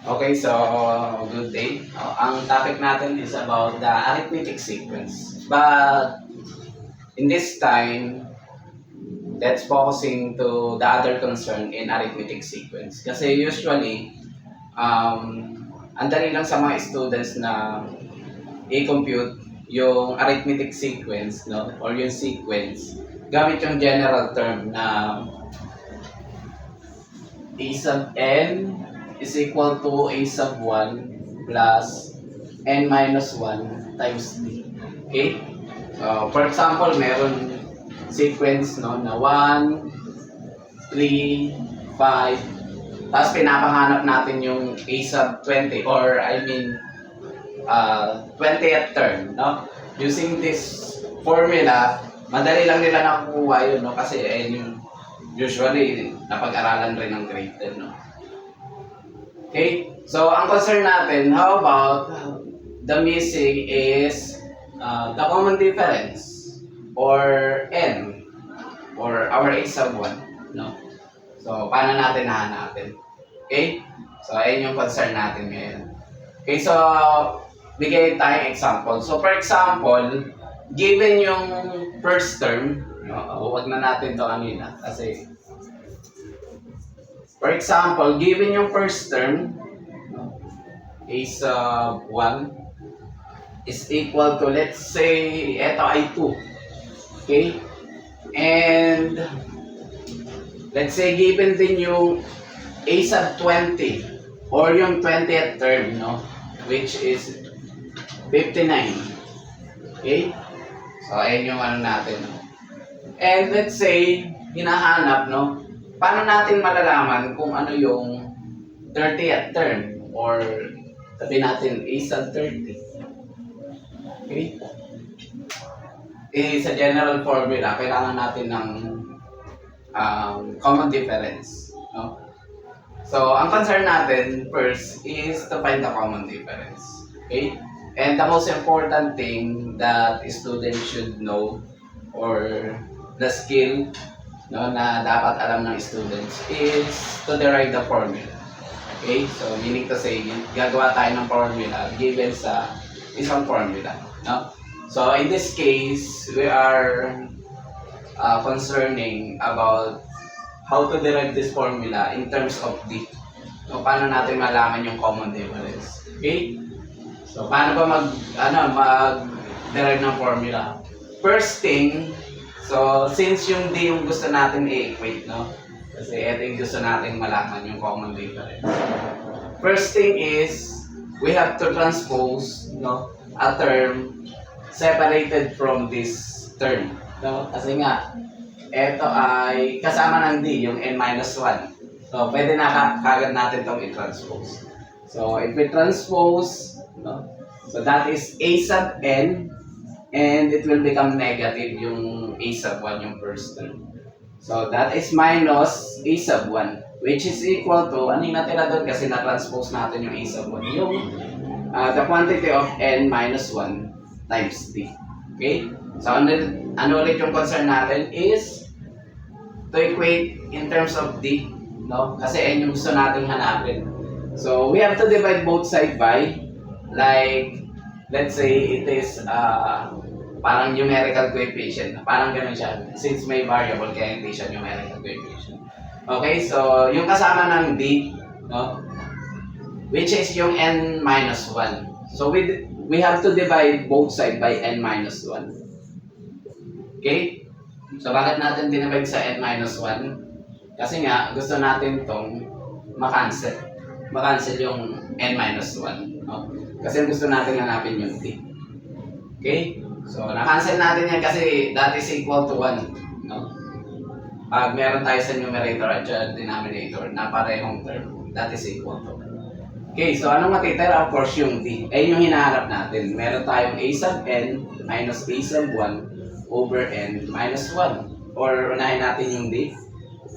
Okay, so good day. Ang topic natin is about the arithmetic sequence. But in this time, let's focusing to the other concern in arithmetic sequence. Kasi usually, ang dali lang sa mga students na i-compute yung arithmetic sequence, no? Or yung sequence gamit yung general term na a sub n is equal to a sub 1 plus n minus 1 times d. Okay? So, for example, meron sequence no, na 1, 3, 5, tapos pinapahanap natin yung a sub 20 or I mean 20th term. No? Using this formula, madali lang nila nakukuha yun no? Kasi yung usually napag-aralan rin ng grade 10. No? Okay, so ang concern natin, how about the missing is the common difference or n or our a sub 1, no? So paano natin hahanapin? Okay, so ayun yung concern natin ngayon. Okay, so bigay tayong example. So for example, given yung first term, huwag na natin to kanina kasi for example, given yung first term, a sub 1 is equal to, let's say, ito ay 2. Okay? And, let's say, given din yung a sub 20 or yung 20th term, no? Which is 59. Okay? So, ayun yung ano natin. No? And let's say, hinahanap, no? Paano natin malalaman kung ano yung 30th term or sabi natin a sub 30? Okay? Sa general formula, kailangan natin ng common difference. No? So, ang concern natin first is to find the common difference. Okay? And the most important thing that students should know or the skill no, na dapat alam ng students is to derive the formula. Okay? So, meaning to say, gagawa tayo ng formula given sa isang formula. No? So, in this case, we are concerning about how to derive this formula in terms of d. So, paano natin malaman yung common difference. Okay? So, paano ba mag-derive ng formula? First thing, so, since yung d yung gusto natin i-equate, no? Kasi ito yung gusto natin malaman yung common difference. First thing is, we have to transpose, no, a term separated from this term. No? Kasi nga, ito ay kasama ng d, yung n-1. So, pwede na kagad natin itong i-transpose. So, if we transpose, no, so that is a sub n, and it will become negative yung a sub 1 yung first term. So that is minus a sub 1 which is equal to, ano yung natira doon kasi na-transpose natin yung a sub 1, yung the quantity of n minus 1 times d. Okay? So ano ulit yung concern natin is to equate in terms of d, no? Kasi n yung gusto natin hanapin. So we have to divide both side by, like, let's say it is parang numerical coefficient. Parang ganun siya. Since may variable, kaya hindi siya numerical coefficient. Okay, so yung kasama ng d, no? Which is yung n minus 1. So we have to divide both side by n minus 1. Okay? So bakit natin dinivide sa n minus 1? Kasi nga, gusto natin tong makancel. Makancel yung n minus 1. No? Kasi gusto natin hanapin yung d. Okay? So, na-cancel natin yan kasi that is equal to 1. No? Pag meron tayo sa numerator at sa denominator na parehong term, that is equal to 1. Okay, so anong matitira? Of course, yung d. Ayun yung hinahanap natin. Meron tayong a sub n minus a sub 1 over n minus 1. Or unahin natin yung d.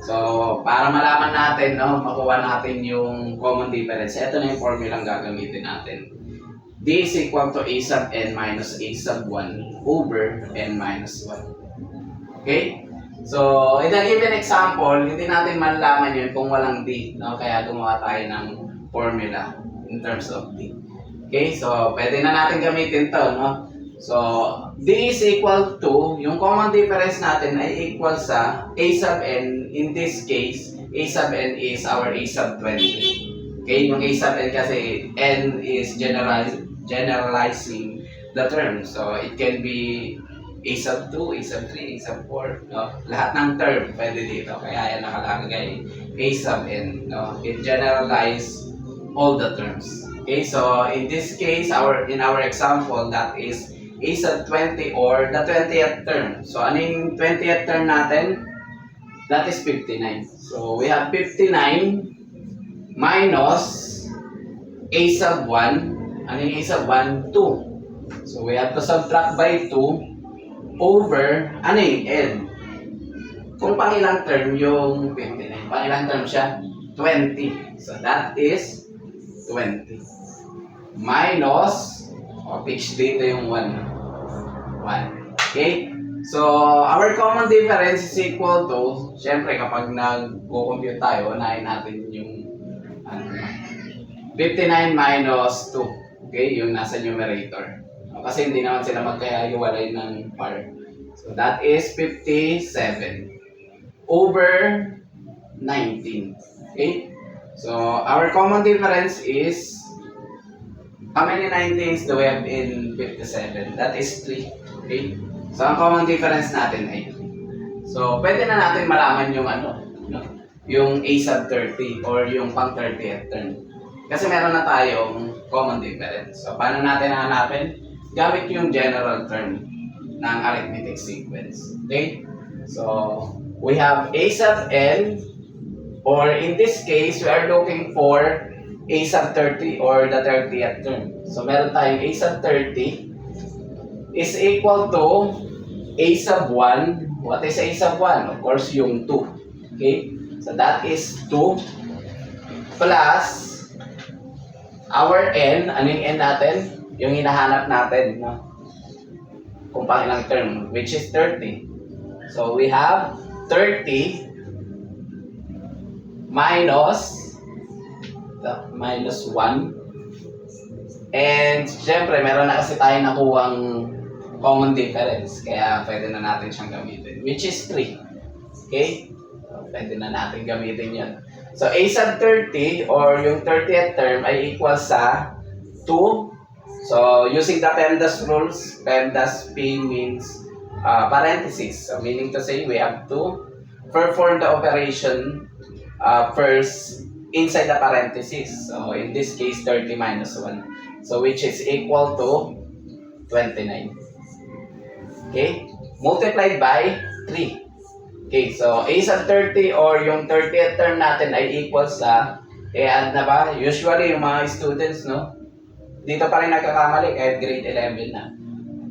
So, para malaman natin, no, makuha natin yung common difference, ito na yung formula ang gagamitin natin. D is equal to a sub n minus a sub 1 over n minus 1. Okay? So, in a given example, hindi natin malalaman yun kung walang d. No? Kaya gumawa tayo ng formula in terms of D. Okay, so pwede na natin gamitin to, no? So, D is equal to, yung common difference natin ay equal sa A sub n. In this case, A sub n is our A sub 20. Okay, yung A sub n kasi n is generalizing the term. So, it can be A sub 2, A sub 3, A sub 4, no? Lahat ng term pwede dito. Kaya yan nakalagay A sub n, no? It generalize all the terms. Okay, so in this case, in our example, that is A sub 20 or the 20th term. So, ano yung 20th term natin? That is 59. So, we have 59 minus A sub 1. Ano yung A sub 1? 2. So, we have to subtract by 2 over, ano yung N? Kung pangilang term yung 59. Pangilang term siya? 20. So, that is 20. Minus, pitch dito yung 1. Okay? So, our common difference is equal to, syempre kapag nag-compute tayo, unahin natin yung 59 minus 2. Okay? Yung nasa numerator. Kasi hindi naman sila magkahiwalay ng par. So, that is 57 over 19. Okay? So, our common difference is, how many 19s do we have in 57? That is 3. Okay? So, ang common difference natin ay 3. So, pwede na natin malaman yung yung A sub 30 or yung pang 30th term. Kasi meron na tayong common difference. So, paano natin hanapin? Gamit yung general term ng arithmetic sequence. Okay? So, we have A sub n, or in this case, we are looking for A sub 30 or the 30th term. So, meron tayong A sub 30 is equal to A sub 1. What is A sub 1? Of course, yung 2. Okay? So, that is 2 plus our n. Ano yung n natin? Yung hinahanap natin, no? Kung pangilang term, which is 30. So, we have 30 minus 1. And, syempre, meron na kasi tayo nakuhang common difference. Kaya, pwede na natin siyang gamitin. Which is 3. Okay? So, pwede na natin gamitin yun. So, A sub 30 or yung 30th term ay equal sa 2. So, using the PEMDAS rules, PEMDAS P means parentheses. So, meaning to say, we have to perform the operation first inside the parentheses. So, in this case, 30 minus 1. So, which is equal to 29. Okay? Multiplied by 3. Okay, so A sub 30 or yung 30th term natin ay equal sa, add na ba? Usually, yung mga students, no? Dito pa rin nagkakamali kahit grade 11 na.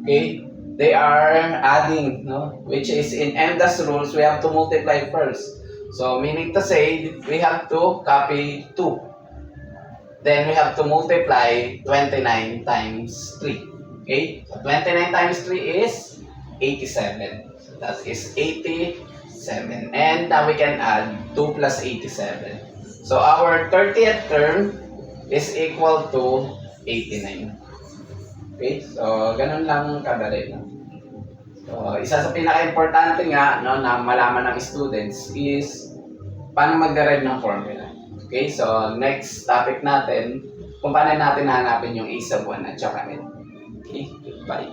Okay? They are adding, no? Which is in MDAS rules, we have to multiply first. So, meaning to say, we have to copy 2. Then, we have to multiply 29 times 3. Okay? So, 29 times 3 is 87. So, that is 87. And now we can add 2 plus 87. So, our 30th term is equal to 89. Okay? So, ganun lang kadali. No? So, isa sa pinaka-importante nga, no, na malaman ng students is paano mag-derive ng formula. Okay? So, next topic natin, kung paano natin hanapin yung A sub 1 at saka n. Okay? Bye.